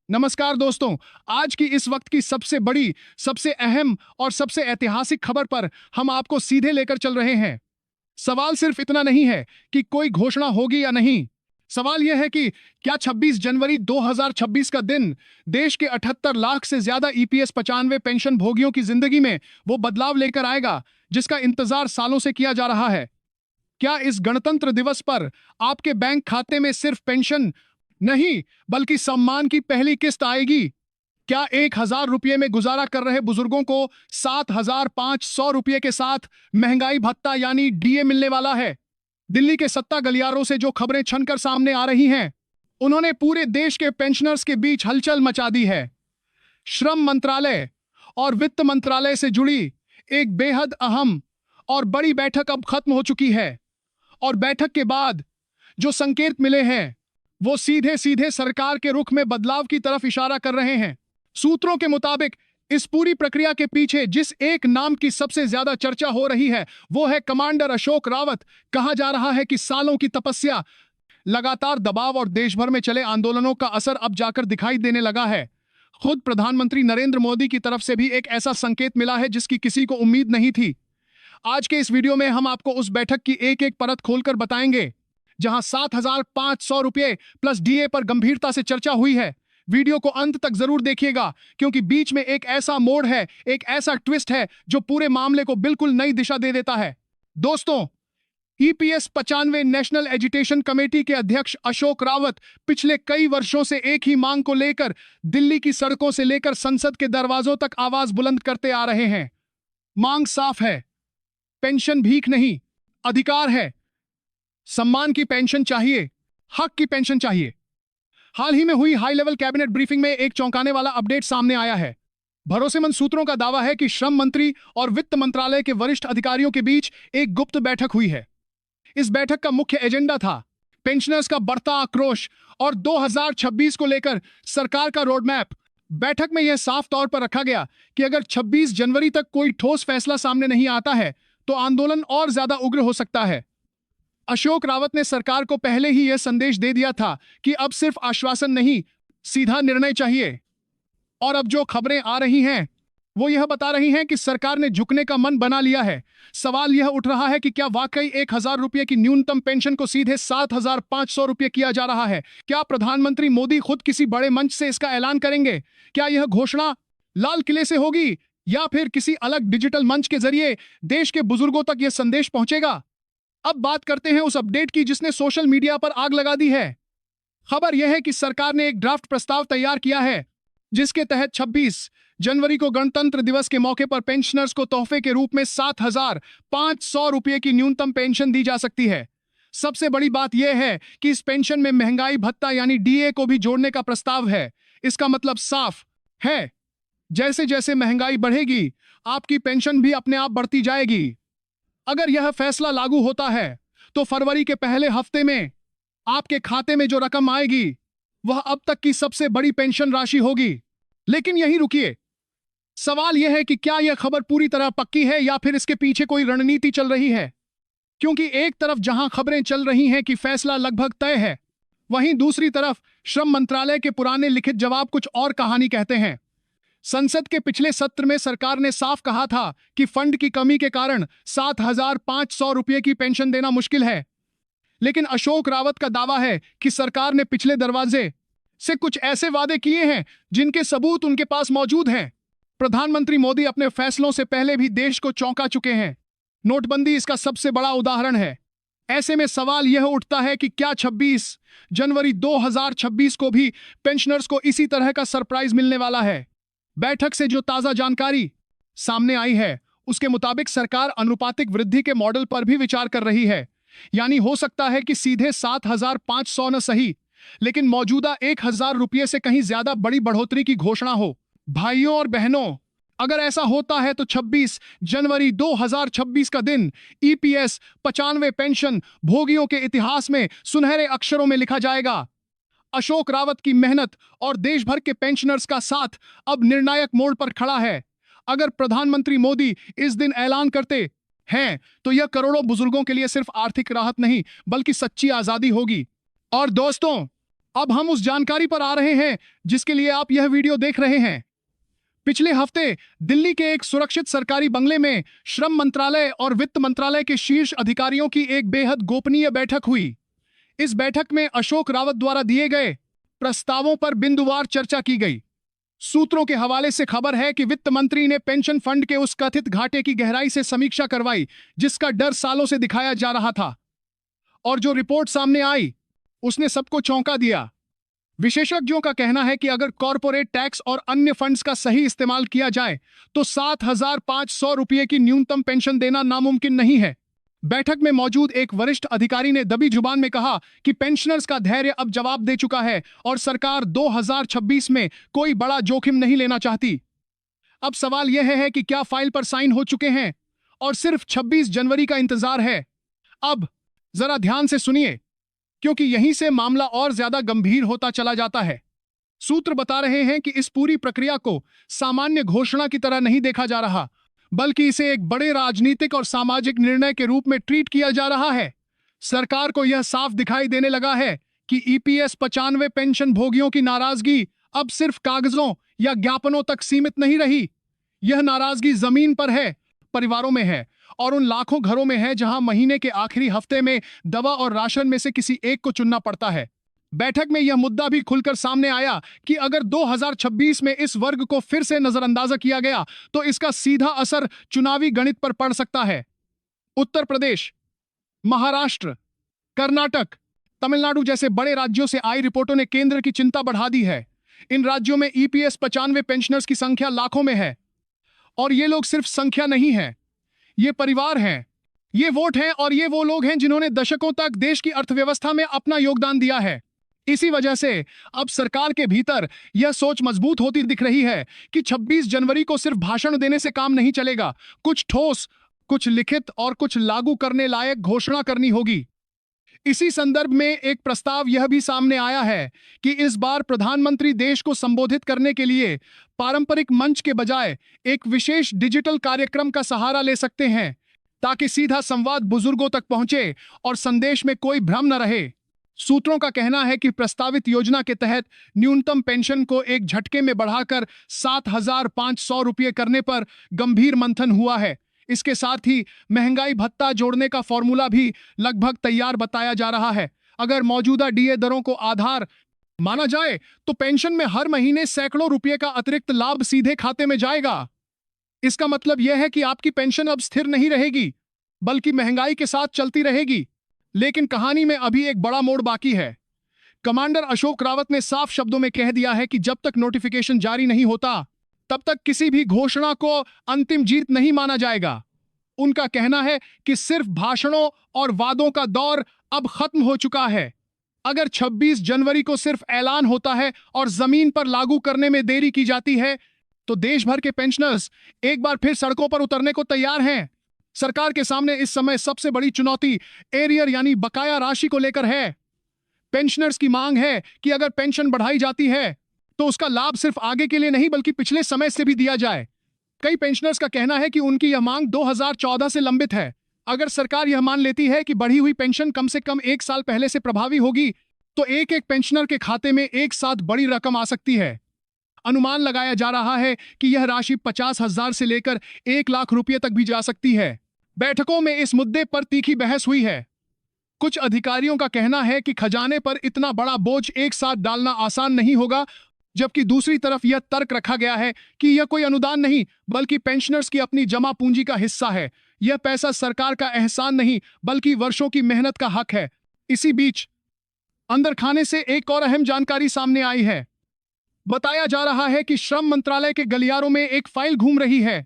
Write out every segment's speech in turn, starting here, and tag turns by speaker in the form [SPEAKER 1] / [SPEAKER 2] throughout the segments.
[SPEAKER 1] नमस्कार दोस्तों। आज की इस वक्त की सबसे बड़ी, सबसे अहम और सबसे ऐतिहासिक खबर पर हम आपको सीधे लेकर चल रहे हैं। सवाल सिर्फ इतना नहीं है कि कोई घोषणा होगी या नहीं। सवाल यह है कि क्या 26 जनवरी 2026 का दिन देश के 78 लाख से ज्यादा ईपीएस 95 पेंशन भोगियों की जिंदगी में वो बदलाव लेकर आएगा जिसका इंतजार सालों से किया जा रहा है। क्या इस गणतंत्र दिवस पर आपके बैंक खाते में सिर्फ पेंशन नहीं बल्कि सम्मान की पहली किस्त आएगी? क्या 1,000 रुपये में गुजारा कर रहे बुजुर्गों को 7,500 रुपये के साथ महंगाई भत्ता यानी डीए मिलने वाला है? दिल्ली के सत्ता गलियारों से जो खबरें छनकर सामने आ रही हैं, उन्होंने पूरे देश के पेंशनर्स के बीच हलचल मचा दी है। श्रम मंत्रालय और वित्त मंत्रालय से जुड़ी एक बेहद अहम और बड़ी बैठक अब खत्म हो चुकी है और बैठक के बाद जो संकेत मिले हैं वो सीधे सीधे सरकार के रुख में बदलाव की तरफ इशारा कर रहे हैं। सूत्रों के मुताबिक इस पूरी प्रक्रिया के पीछे जिस एक नाम की सबसे ज्यादा चर्चा हो रही है वो है कमांडर अशोक रावत। कहा जा रहा है कि सालों की तपस्या, लगातार दबाव और देश भर में चले आंदोलनों का असर अब जाकर दिखाई देने लगा है। खुद प्रधानमंत्री नरेंद्र मोदी की तरफ से भी एक ऐसा संकेत मिला है जिसकी किसी को उम्मीद नहीं थी। आज के इस वीडियो में हम आपको उस बैठक की एक एक परत खोलकर बताएंगे जहां 7,500 रुपये प्लस डीए पर गंभीरता से चर्चा हुई है। वीडियो को अंत तक जरूर देखिएगा क्योंकि बीच में एक ऐसा मोड़ है, एक ऐसा ट्विस्ट है जो पूरे मामले को बिल्कुल नई दिशा दे देता है। दोस्तों, ईपीएस 95 नेशनल एजुटेशन कमेटी के अध्यक्ष अशोक रावत पिछले कई वर्षों से एक ही मांग को लेकर दिल्ली की सड़कों से लेकर संसद के दरवाजों तक आवाज बुलंद करते आ रहे हैं। मांग साफ है, पेंशन भीख नहीं, अधिकार है। सम्मान की पेंशन चाहिए, हक की पेंशन चाहिए। हाल ही में हुई हाई लेवल कैबिनेट ब्रीफिंग में एक चौंकाने वाला अपडेट सामने आया है। भरोसेमंद सूत्रों का दावा है कि श्रम मंत्री और वित्त मंत्रालय के वरिष्ठ अधिकारियों के बीच एक गुप्त बैठक हुई है। इस बैठक का मुख्य एजेंडा था पेंशनर्स का बढ़ता आक्रोश और 2026 को लेकर सरकार का रोड मैप। बैठक में यह साफ तौर पर रखा गया कि अगर 26 जनवरी तक कोई ठोस फैसला सामने नहीं आता है तो आंदोलन और ज्यादा उग्र हो सकता है। अशोक रावत ने सरकार को पहले ही यह संदेश दे दिया था कि अब सिर्फ आश्वासन नहीं, सीधा निर्णय चाहिए। और अब जो खबरें आ रही हैं वो यह बता रही हैं कि सरकार ने झुकने का मन बना लिया है। सवाल यह उठ रहा है कि क्या वाकई 1,000 रुपये की न्यूनतम पेंशन को सीधे 7,500 रुपये किया जा रहा है? क्या प्रधानमंत्री मोदी खुद किसी बड़े मंच से इसका ऐलान करेंगे? क्या यह घोषणा लाल किले से होगी या फिर किसी अलग डिजिटल मंच के जरिए देश के बुजुर्गों तक यह संदेश पहुंचेगा? अब बात करते हैं उस अपडेट की जिसने सोशल मीडिया पर आग लगा दी है। खबर यह है कि सरकार ने एक ड्राफ्ट प्रस्ताव तैयार किया है जिसके तहत 26 जनवरी को गणतंत्र दिवस के मौके पर पेंशनर्स को तोहफे के रूप में 7,500 रुपये की न्यूनतम पेंशन दी जा सकती है। सबसे बड़ी बात यह है कि इस पेंशन में महंगाई भत्ता यानी डीए को भी जोड़ने का प्रस्ताव है। इसका मतलब साफ है, जैसे जैसे महंगाई बढ़ेगी आपकी पेंशन भी अपने आप बढ़ती जाएगी। अगर यह फैसला लागू होता है तो फरवरी के पहले हफ्ते में आपके खाते में जो रकम आएगी वह अब तक की सबसे बड़ी पेंशन राशि होगी। लेकिन यहीं रुकिए, सवाल यह है कि क्या यह खबर पूरी तरह पक्की है या फिर इसके पीछे कोई रणनीति चल रही है? क्योंकि एक तरफ जहां खबरें चल रही हैं कि फैसला लगभग तय है, वहीं दूसरी तरफ श्रम मंत्रालय के पुराने लिखित जवाब कुछ और कहानी कहते हैं। संसद के पिछले सत्र में सरकार ने साफ कहा था कि फंड की कमी के कारण 7,500 रुपये की पेंशन देना मुश्किल है। लेकिन अशोक रावत का दावा है कि सरकार ने पिछले दरवाजे से कुछ ऐसे वादे किए हैं जिनके सबूत उनके पास मौजूद हैं। प्रधानमंत्री मोदी अपने फैसलों से पहले भी देश को चौंका चुके हैं। नोटबंदी इसका सबसे बड़ा उदाहरण है। ऐसे में सवाल यह उठता है कि क्या 26 जनवरी 2026 को भी पेंशनर्स को इसी तरह का सरप्राइज मिलने वाला है? बैठक से जो ताजा जानकारी सामने आई है उसके मुताबिक सरकार अनुपातिक वृद्धि के मॉडल पर भी विचार कर रही है। यानी हो सकता है कि सीधे 7,500 न सही लेकिन मौजूदा 1,000 रुपये से कहीं ज्यादा बड़ी बढ़ोतरी की घोषणा हो। भाइयों और बहनों, अगर ऐसा होता है तो 26 जनवरी 2026 का दिन ईपीएस 95 पेंशन भोगियों के इतिहास में सुनहरे अक्षरों में लिखा जाएगा। अशोक रावत की मेहनत और देश भर के पेंशनर्स का साथ अब निर्णायक मोड़ पर खड़ा है। अगर प्रधानमंत्री मोदी इस दिन ऐलान करते हैं तो यह करोड़ों बुजुर्गों के लिए सिर्फ आर्थिक राहत नहीं बल्कि सच्ची आजादी होगी। और दोस्तों, अब हम उस जानकारी पर आ रहे हैं जिसके लिए आप यह वीडियो देख रहे हैं। पिछले हफ्ते दिल्ली के एक सुरक्षित सरकारी बंगले में श्रम मंत्रालय और वित्त मंत्रालय के शीर्ष अधिकारियों की एक बेहद गोपनीय बैठक हुई। इस बैठक में अशोक रावत द्वारा दिए गए प्रस्तावों पर बिंदुवार चर्चा की गई। सूत्रों के हवाले से खबर है कि वित्त मंत्री ने पेंशन फंड के उस कथित घाटे की गहराई से समीक्षा करवाई जिसका डर सालों से दिखाया जा रहा था, और जो रिपोर्ट सामने आई उसने सबको चौंका दिया। विशेषज्ञों का कहना है कि अगर कॉरपोरेट टैक्स और अन्य फंड्स का सही इस्तेमाल किया जाए तो 7,500 रुपये की न्यूनतम पेंशन देना नामुमकिन नहीं है। बैठक में मौजूद एक वरिष्ठ अधिकारी ने दबी जुबान में कहा कि पेंशनर्स का धैर्य अब जवाब दे चुका है और सरकार 2026 में कोई बड़ा जोखिम नहीं लेना चाहती। अब सवाल यह है कि क्या फाइल पर साइन हो चुके हैं और सिर्फ 26 जनवरी का इंतजार है। अब जरा ध्यान से सुनिए, क्योंकि यहीं से मामला और ज्यादा गंभीर होता चला जाता है। सूत्र बता रहे हैं कि इस पूरी प्रक्रिया को सामान्य घोषणा की तरह नहीं देखा जा रहा, बल्कि इसे एक बड़े राजनीतिक और सामाजिक निर्णय के रूप में ट्रीट किया जा रहा है। सरकार को यह साफ दिखाई देने लगा है कि ईपीएस 95 पेंशन भोगियों की नाराजगी अब सिर्फ कागजों या ज्ञापनों तक सीमित नहीं रही। यह नाराजगी जमीन पर है, परिवारों में है और उन लाखों घरों में है जहां महीने के आखिरी हफ्ते में दवा और राशन में से किसी एक को चुनना पड़ता है। बैठक में यह मुद्दा भी खुलकर सामने आया कि अगर 2026 में इस वर्ग को फिर से नजरअंदाज किया गया तो इसका सीधा असर चुनावी गणित पर पड़ सकता है। उत्तर प्रदेश, महाराष्ट्र, कर्नाटक, तमिलनाडु जैसे बड़े राज्यों से आई रिपोर्टों ने केंद्र की चिंता बढ़ा दी है। इन राज्यों में ईपीएस 95 पेंशनर्स की संख्या लाखों में है, और ये लोग सिर्फ संख्या नहीं है, ये परिवार हैं, ये वोट हैं और ये वो लोग हैं जिन्होंने दशकों तक देश की अर्थव्यवस्था में अपना योगदान दिया है। इसी वजह से अब सरकार के भीतर यह सोच मजबूत होती दिख रही है कि 26 जनवरी को सिर्फ भाषण देने से काम नहीं चलेगा। कुछ ठोस, कुछ लिखित और कुछ लागू करने लायक घोषणा करनी होगी। इसी संदर्भ में एक प्रस्ताव यह भी सामने आया है कि इस बार प्रधानमंत्री देश को संबोधित करने के लिए पारंपरिक मंच के बजाय एक विशेष डिजिटल कार्यक्रम का सहारा ले सकते हैं, ताकि सीधा संवाद बुजुर्गों तक पहुंचे और संदेश में कोई भ्रम न रहे। सूत्रों का कहना है कि प्रस्तावित योजना के तहत न्यूनतम पेंशन को एक झटके में बढ़ाकर 7,500 रुपये करने पर गंभीर मंथन हुआ है। इसके साथ ही महंगाई भत्ता जोड़ने का फॉर्मूला भी लगभग तैयार बताया जा रहा है। अगर मौजूदा डीए दरों को आधार माना जाए तो पेंशन में हर महीने सैकड़ों रुपये का अतिरिक्त लाभ सीधे खाते में जाएगा। इसका मतलब यह है कि आपकी पेंशन अब स्थिर नहीं रहेगी, बल्कि महंगाई के साथ चलती रहेगी। लेकिन कहानी में अभी एक बड़ा मोड़ बाकी है। कमांडर अशोक रावत ने साफ शब्दों में कह दिया है कि जब तक नोटिफिकेशन जारी नहीं होता तब तक किसी भी घोषणा को अंतिम जीत नहीं माना जाएगा। उनका कहना है कि सिर्फ भाषणों और वादों का दौर अब खत्म हो चुका है। अगर 26 जनवरी को सिर्फ ऐलान होता है और जमीन पर लागू करने में देरी की जाती है तो देश भर के पेंशनर्स एक बार फिर सड़कों पर उतरने को तैयार हैं। सरकार के सामने इस समय सबसे बड़ी चुनौती एरियर यानी बकाया राशि को लेकर है। पेंशनर्स की मांग है कि अगर पेंशन बढ़ाई जाती है तो उसका लाभ सिर्फ आगे के लिए नहीं बल्कि पिछले समय से भी दिया जाए। कई पेंशनर्स का कहना है कि उनकी यह मांग 2014 से लंबित है। अगर सरकार यह मान लेती है कि बढ़ी हुई पेंशन कम से कम 1 साल पहले से प्रभावी होगी तो एक एक पेंशनर के खाते में एक साथ बड़ी रकम आ सकती है। अनुमान लगाया जा रहा है कि यह राशि 50,000 से लेकर 1 लाख रुपये तक भी जा सकती है। बैठकों में इस मुद्दे पर तीखी बहस हुई है। कुछ अधिकारियों का कहना है कि खजाने पर इतना बड़ा बोझ एक साथ डालना आसान नहीं होगा, जबकि दूसरी तरफ यह तर्क रखा गया है कि यह कोई अनुदान नहीं बल्कि पेंशनर्स की अपनी जमा पूंजी का हिस्सा है। यह पैसा सरकार का एहसान नहीं बल्कि वर्षों की मेहनत का हक है। इसी बीच अंदर खाने से एक और अहम जानकारी सामने आई है। बताया जा रहा है कि श्रम मंत्रालय के गलियारों में एक फाइल घूम रही है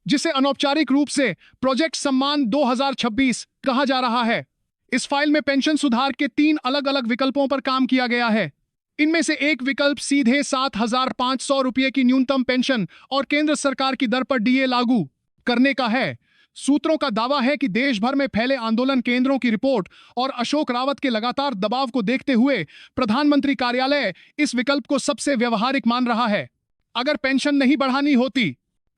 [SPEAKER 1] जिसे अनौपचारिक रूप से प्रोजेक्ट सम्मान 2026 कहा जा रहा है। इस फाइल में पेंशन सुधार के 3 अलग अलग विकल्पों पर काम किया गया है। इनमें से एक विकल्प सीधे 7,500 रुपये की न्यूनतम पेंशन और केंद्र सरकार की दर पर डीए लागू करने का है। सूत्रों का दावा है कि देश भर में फैले आंदोलन केंद्रों की रिपोर्ट और अशोक रावत के लगातार दबाव को देखते हुए प्रधानमंत्री कार्यालय इस विकल्प को सबसे व्यवहारिक मान रहा है। अगर पेंशन नहीं बढ़ानी होती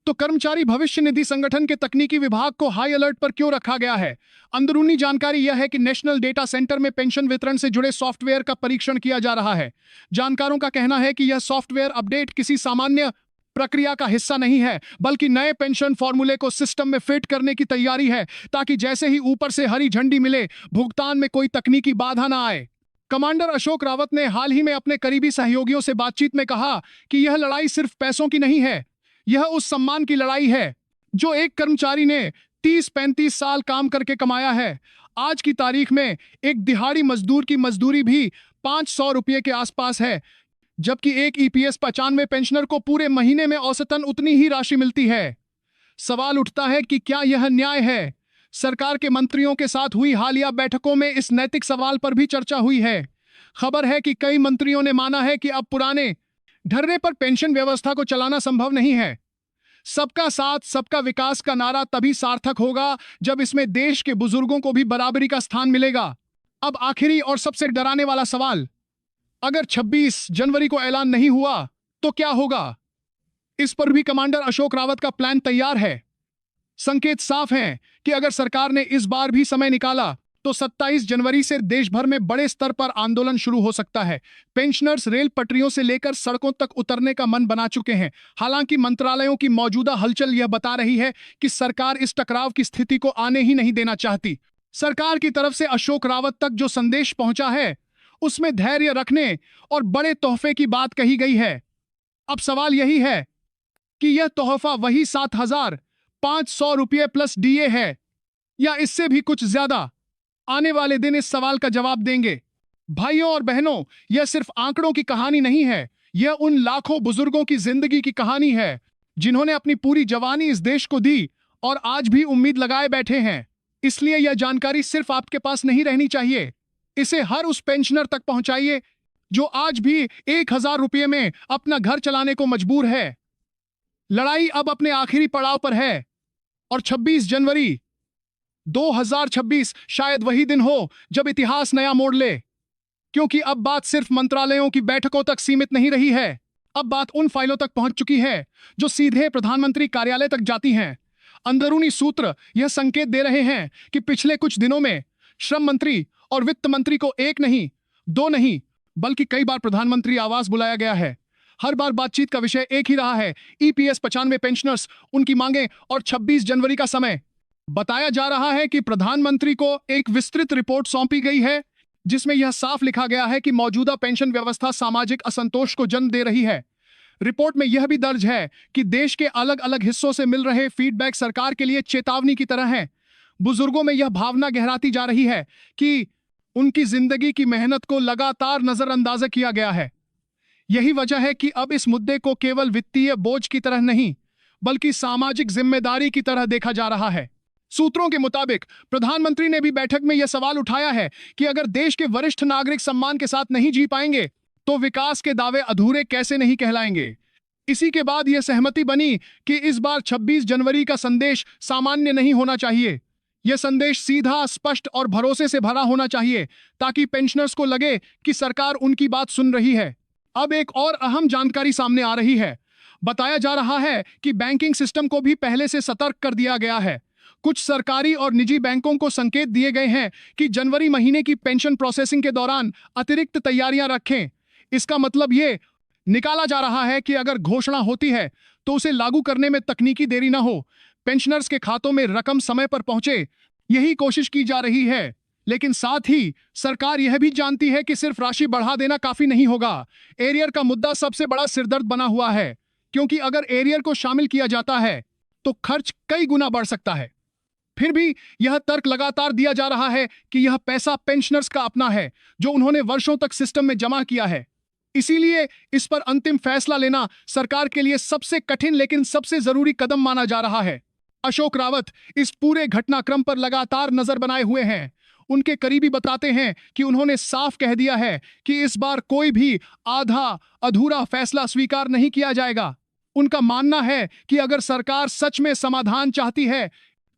[SPEAKER 1] तो कर्मचारी भविष्य निधि संगठन के तकनीकी विभाग को हाई अलर्ट पर क्यों रखा गया है? अंदरूनी जानकारी यह है कि नेशनल डेटा सेंटर में पेंशन वितरण से जुड़े सॉफ्टवेयर का परीक्षण किया जा रहा है। जानकारों का कहना है कि यह सॉफ्टवेयर अपडेट किसी सामान्य प्रक्रिया का हिस्सा नहीं है, बल्कि नए पेंशन फॉर्मूले को सिस्टम में फिट करने की तैयारी है, ताकि जैसे ही ऊपर से हरी झंडी मिले, भुगतान में कोई तकनीकी बाधा ना आए। कमांडर अशोक रावत ने हाल ही में अपने करीबी सहयोगियों से बातचीत में कहा कि यह लड़ाई सिर्फ पैसों की नहीं है, यह उस सम्मान की लड़ाई है जो एक कर्मचारी ने 30-35 साल काम करके कमाया है। आज की तारीख में एक दिहाड़ी मजदूर की मजदूरी भी 500 रुपये के आसपास है, जबकि एक ईपीएस 95 पेंशनर को पूरे महीने में औसतन उतनी ही राशि मिलती है। सवाल उठता है कि क्या यह न्याय है? सरकार के मंत्रियों के साथ हुई हालिया बैठकों में इस नैतिक सवाल पर भी चर्चा हुई है। खबर है कि कई मंत्रियों ने माना है कि अब पुराने ढर्रे पर पेंशन व्यवस्था को चलाना संभव नहीं है। सबका साथ सबका विकास का नारा तभी सार्थक होगा जब इसमें देश के बुजुर्गों को भी बराबरी का स्थान मिलेगा। अब आखिरी और सबसे डराने वाला सवाल, अगर 26 जनवरी को ऐलान नहीं हुआ तो क्या होगा? इस पर भी कमांडर अशोक रावत का प्लान तैयार है। संकेत साफ हैं कि अगर सरकार ने इस बार भी समय निकाला तो 27 जनवरी से देश भर में बड़े स्तर पर आंदोलन शुरू हो सकता है। पेंशनर्स रेल पटरियों से लेकर सड़कों तक उतरने का मन बना चुके हैं। हालांकि मंत्रालयों की मौजूदा हलचल यह बता रही है कि सरकार इस टकराव की स्थिति को आने ही नहीं देना चाहती। सरकार की तरफ से अशोक रावत तक जो संदेश पहुंचा है उसमें धैर्य रखने और बड़े तोहफे की बात कही गई है। अब सवाल यही है कि यह तोहफा वही 7,500 रुपये प्लस डीए है या इससे भी कुछ ज्यादा? आने वाले दिन इस सवाल का जवाब देंगे। भाइयों और बहनों, यह सिर्फ आंकड़ों की कहानी नहीं है, यह उन लाखों बुजुर्गों की जिंदगी की कहानी है जिन्होंने अपनी पूरी जवानी इस देश को दी और आज भी उम्मीद लगाए बैठे हैं। इसलिए यह जानकारी सिर्फ आपके पास नहीं रहनी चाहिए, इसे हर उस पेंशनर तक पहुंचाइए जो आज भी 1,000 रुपये में अपना घर चलाने को मजबूर है। लड़ाई अब अपने आखिरी पड़ाव पर है और 26 जनवरी 2026 शायद वही दिन हो जब इतिहास नया मोड़ ले, क्योंकि अब बात सिर्फ मंत्रालयों की बैठकों तक सीमित नहीं रही है। अब बात उन फाइलों तक पहुंच चुकी है जो सीधे प्रधानमंत्री कार्यालय तक जाती हैं। अंदरूनी सूत्र यह संकेत दे रहे हैं कि पिछले कुछ दिनों में श्रम मंत्री और वित्त मंत्री को एक नहीं, दो नहीं, बल्कि कई बार प्रधानमंत्री आवास बुलाया गया है। हर बार बातचीत का विषय एक ही रहा है, ईपीएस 95 पेंशनर्स, उनकी मांगे और 26 जनवरी का समय। बताया जा रहा है कि प्रधानमंत्री को एक विस्तृत रिपोर्ट सौंपी गई है जिसमें यह साफ लिखा गया है कि मौजूदा पेंशन व्यवस्था सामाजिक असंतोष को जन्म दे रही है। रिपोर्ट में यह भी दर्ज है कि देश के अलग अलग हिस्सों से मिल रहे फीडबैक सरकार के लिए चेतावनी की तरह है। बुजुर्गों में यह भावना गहराती जा रही है कि उनकी जिंदगी की मेहनत को लगातार नजरअंदाज किया गया है। यही वजह है कि अब इस मुद्दे को केवल वित्तीय बोझ की तरह नहीं, बल्कि सामाजिक जिम्मेदारी की तरह देखा जा रहा है। सूत्रों के मुताबिक प्रधानमंत्री ने भी बैठक में यह सवाल उठाया है कि अगर देश के वरिष्ठ नागरिक सम्मान के साथ नहीं जी पाएंगे तो विकास के दावे अधूरे कैसे नहीं कहलाएंगे। इसी के बाद यह सहमति बनी कि इस बार 26 जनवरी का संदेश सामान्य नहीं होना चाहिए। यह संदेश सीधा, स्पष्ट और भरोसे से भरा होना चाहिए ताकि पेंशनर्स को लगे कि सरकार उनकी बात सुन रही है। अब एक और अहम जानकारी सामने आ रही है। बताया जा रहा है कि बैंकिंग सिस्टम को भी पहले से सतर्क कर दिया गया है। कुछ सरकारी और निजी बैंकों को संकेत दिए गए हैं कि जनवरी महीने की पेंशन प्रोसेसिंग के दौरान अतिरिक्त तैयारियां रखें। इसका मतलब ये निकाला जा रहा है कि अगर घोषणा होती है तो उसे लागू करने में तकनीकी देरी ना हो, पेंशनर्स के खातों में रकम समय पर पहुंचे, यही कोशिश की जा रही है। लेकिन साथ ही सरकार यह भी जानती है कि सिर्फ राशि बढ़ा देना काफी नहीं होगा। एरियर का मुद्दा सबसे बड़ा सिरदर्द बना हुआ है, क्योंकि अगर एरियर को शामिल किया जाता है तो खर्च कई गुना बढ़ सकता है। फिर भी यह तर्क लगातार दिया जा रहा है कि यह पैसा पेंशनर्स का अपना है जो उन्होंने वर्षों तक सिस्टम में जमा किया है। इसीलिए इस पर अंतिम फैसला लेना सरकार के लिए सबसे कठिन लेकिन सबसे जरूरी कदम माना जा रहा है। अशोक रावत इस पूरे घटनाक्रम पर लगातार नजर बनाए हुए हैं। उनके करीबी बताते हैं कि उन्होंने साफ कह दिया है कि इस बार कोई भी आधा अधूरा फैसला स्वीकार नहीं किया जाएगा। उनका मानना है कि अगर सरकार सच में समाधान चाहती है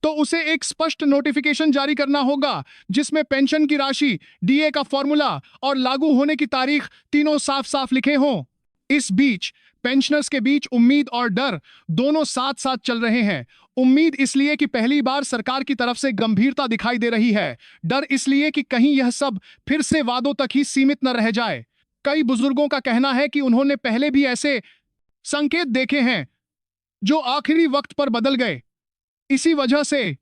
[SPEAKER 1] तो उसे एक स्पष्ट नोटिफिकेशन जारी करना होगा जिसमें पेंशन की राशि, डीए का फॉर्मूला और लागू होने की तारीख तीनों साफ साफ लिखे हों। इस बीच पेंशनर्स के बीच उम्मीद और डर दोनों साथ साथ चल रहे हैं। उम्मीद इसलिए कि पहली बार सरकार की तरफ से गंभीरता दिखाई दे रही है, डर इसलिए कि कहीं यह सब फिर से वादों तक ही सीमित न रह जाए। कई बुजुर्गों का कहना है कि उन्होंने पहले भी ऐसे संकेत देखे हैं जो आखिरी वक्त पर बदल गए। इसी वजह से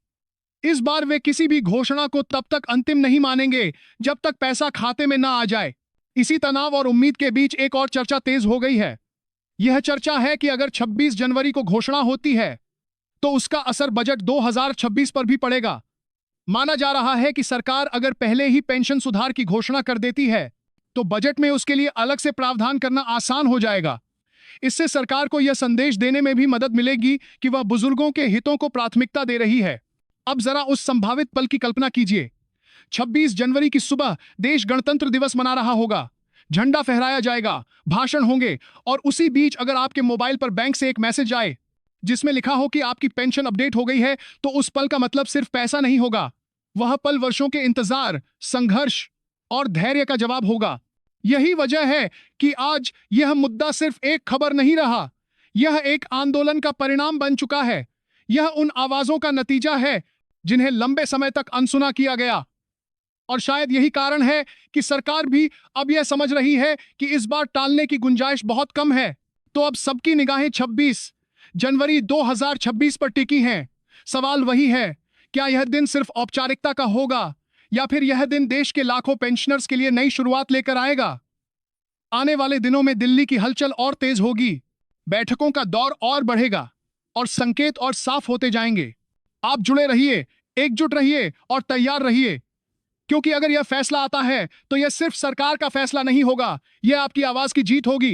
[SPEAKER 1] इस बार वे किसी भी घोषणा को तब तक अंतिम नहीं मानेंगे जब तक पैसा खाते में ना आ जाए। इसी तनाव और उम्मीद के बीच एक और चर्चा तेज हो गई है। यह चर्चा है कि अगर 26 जनवरी को घोषणा होती है तो उसका असर बजट 2026 पर भी पड़ेगा। माना जा रहा है कि सरकार अगर पहले ही पेंशन सुधार की घोषणा कर देती है तो बजट में उसके लिए अलग से प्रावधान करना आसान हो जाएगा। इससे सरकार को यह संदेश देने में भी मदद मिलेगी कि वह बुजुर्गों के हितों को प्राथमिकता दे रही है। अब जरा उस संभावित पल की कल्पना कीजिए। 26 जनवरी की सुबह देश गणतंत्र दिवस मना रहा होगा, झंडा फहराया जाएगा, भाषण होंगे और उसी बीच अगर आपके मोबाइल पर बैंक से एक मैसेज आए जिसमें लिखा हो कि आपकी पेंशन अपडेट हो गई है, तो उस पल का मतलब सिर्फ पैसा नहीं होगा। वह पल वर्षों के इंतजार, संघर्ष और धैर्य का जवाब होगा। यही वजह है कि आज यह मुद्दा सिर्फ एक खबर नहीं रहा, यह एक आंदोलन का परिणाम बन चुका है। यह उन आवाजों का नतीजा है जिन्हें लंबे समय तक अनसुना किया गया। और शायद यही कारण है कि सरकार भी अब यह समझ रही है कि इस बार टालने की गुंजाइश बहुत कम है। तो अब सबकी निगाहें 26 जनवरी 2026 पर टिकी हैं। सवाल वही है, क्या यह दिन सिर्फ औपचारिकता का होगा या फिर यह दिन देश के लाखों पेंशनर्स के लिए नई शुरुआत लेकर आएगा? आने वाले दिनों में दिल्ली की हलचल और तेज होगी, बैठकों का दौर और बढ़ेगा और संकेत और साफ होते जाएंगे। आप जुड़े रहिए, एकजुट रहिए और तैयार रहिए, क्योंकि अगर यह फैसला आता है तो यह सिर्फ सरकार का फैसला नहीं होगा, यह आपकी आवाज की जीत होगी।